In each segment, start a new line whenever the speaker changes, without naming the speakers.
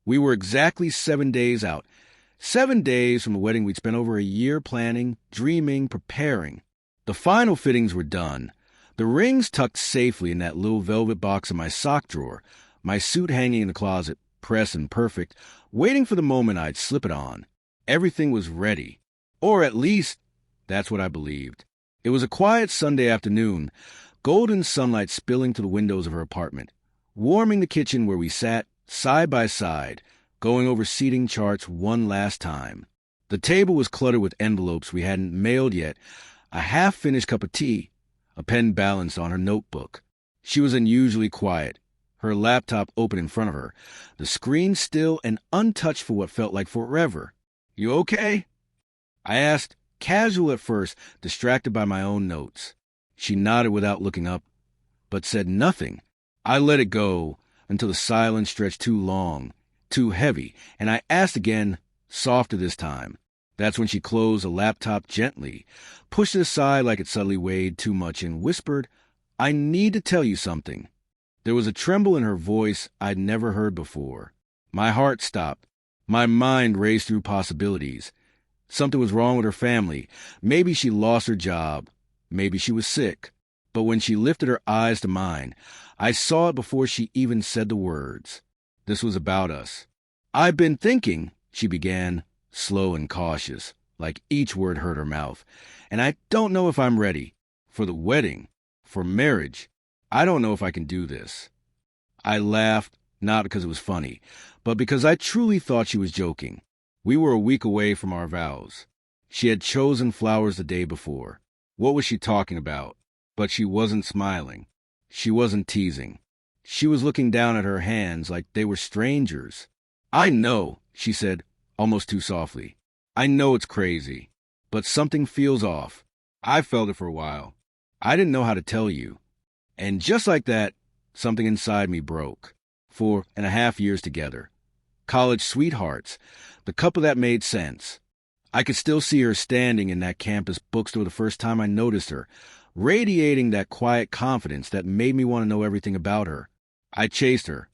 We were exactly 7 days out. 7 days from a wedding we'd spent over a year planning, dreaming, preparing. The final fittings were done. The rings tucked safely in that little velvet box in my sock drawer, my suit hanging in the closet, pressed and perfect, waiting for the moment I'd slip it on. Everything was ready. Or at least, that's what I believed. It was a quiet Sunday afternoon, golden sunlight spilling through the windows of her apartment, warming the kitchen where we sat, side by side, going over seating charts one last time. The table was cluttered with envelopes we hadn't mailed yet, a half-finished cup of tea, a pen balanced on her notebook. She was unusually quiet, her laptop open in front of her, the screen still and untouched for what felt like forever. "You okay?" I asked, casual at first, distracted by my own notes. She nodded without looking up, but said nothing. I let it go until the silence stretched too long, too heavy, and I asked again, softer this time. That's when she closed the laptop gently, pushed it aside like it suddenly weighed too much, and whispered, "I need to tell you something." There was a tremble in her voice I'd never heard before. My heart stopped. My mind raced through possibilities. Something was wrong with her family. Maybe she lost her job. Maybe she was sick. But when she lifted her eyes to mine, I saw it before she even said the words. This was about us. "I've been thinking," she began, slow and cautious, like each word hurt her mouth, "and I don't know if I'm ready. For the wedding. For marriage. I don't know if I can do this." I laughed, not because it was funny, but because I truly thought she was joking. We were a week away from our vows. She had chosen flowers the day before. What was she talking about? But she wasn't smiling. She wasn't teasing. She was looking down at her hands like they were strangers. "I know," she said, almost too softly. "I know it's crazy, but something feels off. I felt it for a while. I didn't know how to tell you." And just like that, something inside me broke. 4.5 years together. College sweethearts. The couple that made sense. I could still see her standing in that campus bookstore the first time I noticed her, radiating that quiet confidence that made me want to know everything about her. I chased her.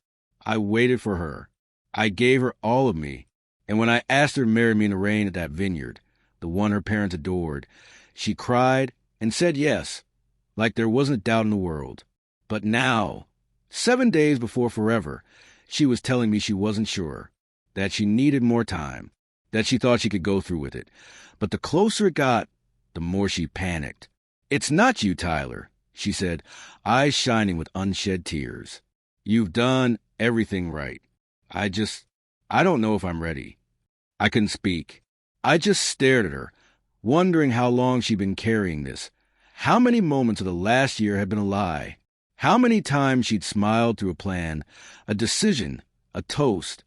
I waited for her. I gave her all of me. And when I asked her to marry me in the rain at that vineyard, the one her parents adored, she cried and said yes, like there wasn't a doubt in the world. But now, 7 days before forever, she was telling me she wasn't sure, that she needed more time, that she thought she could go through with it. But the closer it got, the more she panicked. "It's not you, Tyler," she said, eyes shining with unshed tears. "You've done everything right. I don't know if I'm ready." I couldn't speak. I just stared at her, wondering how long she'd been carrying this. How many moments of the last year had been a lie? How many times she'd smiled through a plan, a decision, a toast,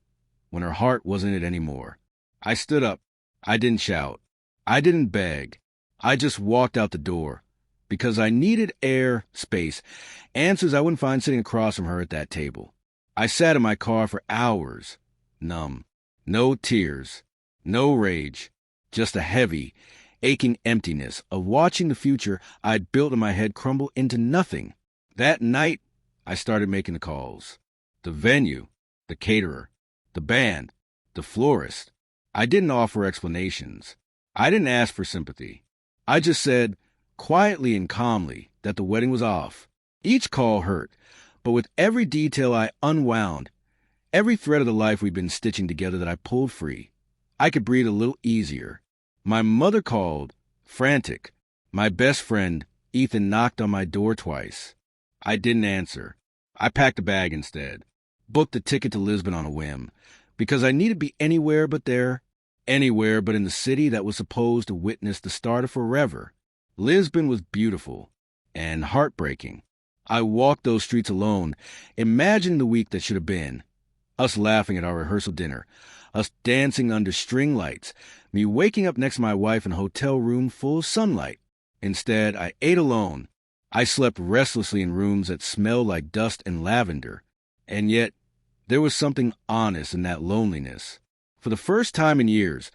when her heart wasn't it anymore. I stood up. I didn't shout. I didn't beg. I just walked out the door, because I needed air, space, answers I wouldn't find sitting across from her at that table. I sat in my car for hours, numb. No tears, no rage, just a heavy, aching emptiness of watching the future I'd built in my head crumble into nothing. That night, I started making the calls. The venue, the caterer, the band, the florist. I didn't offer explanations. I didn't ask for sympathy. I just said, quietly and calmly, that the wedding was off. Each call hurt, but with every detail I unwound, every thread of the life we'd been stitching together that I pulled free, I could breathe a little easier. My mother called, frantic. My best friend, Ethan, knocked on my door twice. I didn't answer. I packed a bag instead, booked a ticket to Lisbon on a whim, because I needed to be anywhere but there, anywhere but in the city that was supposed to witness the start of forever. Lisbon was beautiful and heartbreaking. I walked those streets alone, imagining the week that should have been. Us laughing at our rehearsal dinner, us dancing under string lights, me waking up next to my wife in a hotel room full of sunlight. Instead, I ate alone. I slept restlessly in rooms that smelled like dust and lavender. And yet, there was something honest in that loneliness. For the first time in years,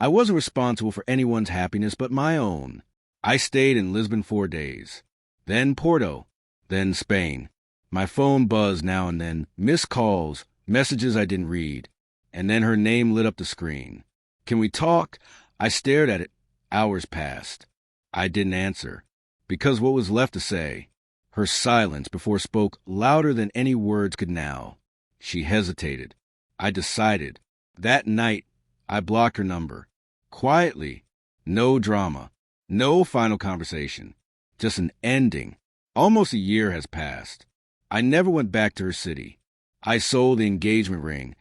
I wasn't responsible for anyone's happiness but my own. I stayed in Lisbon 4 days, then Porto, then Spain. My phone buzzed now and then, missed calls, messages I didn't read. And then her name lit up the screen. "Can we talk?" I stared at it. Hours passed. I didn't answer, because what was left to say? Her silence before spoke louder than any words could now. She hesitated. I decided. That night, I blocked her number. Quietly. No drama. No final conversation. Just an ending. Almost a year has passed. I never went back to her city. I sold the engagement ring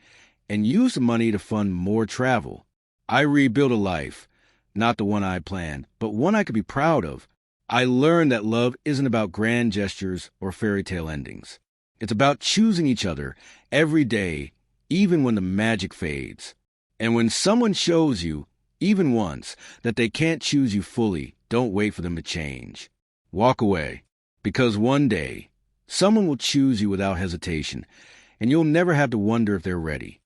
and used the money to fund more travel. I rebuilt a life, not the one I planned, but one I could be proud of. I learned that love isn't about grand gestures or fairy tale endings. It's about choosing each other every day, even when the magic fades. And when someone shows you, even once, that they can't choose you fully, don't wait for them to change. Walk away, because one day, someone will choose you without hesitation, and you'll never have to wonder if they're ready.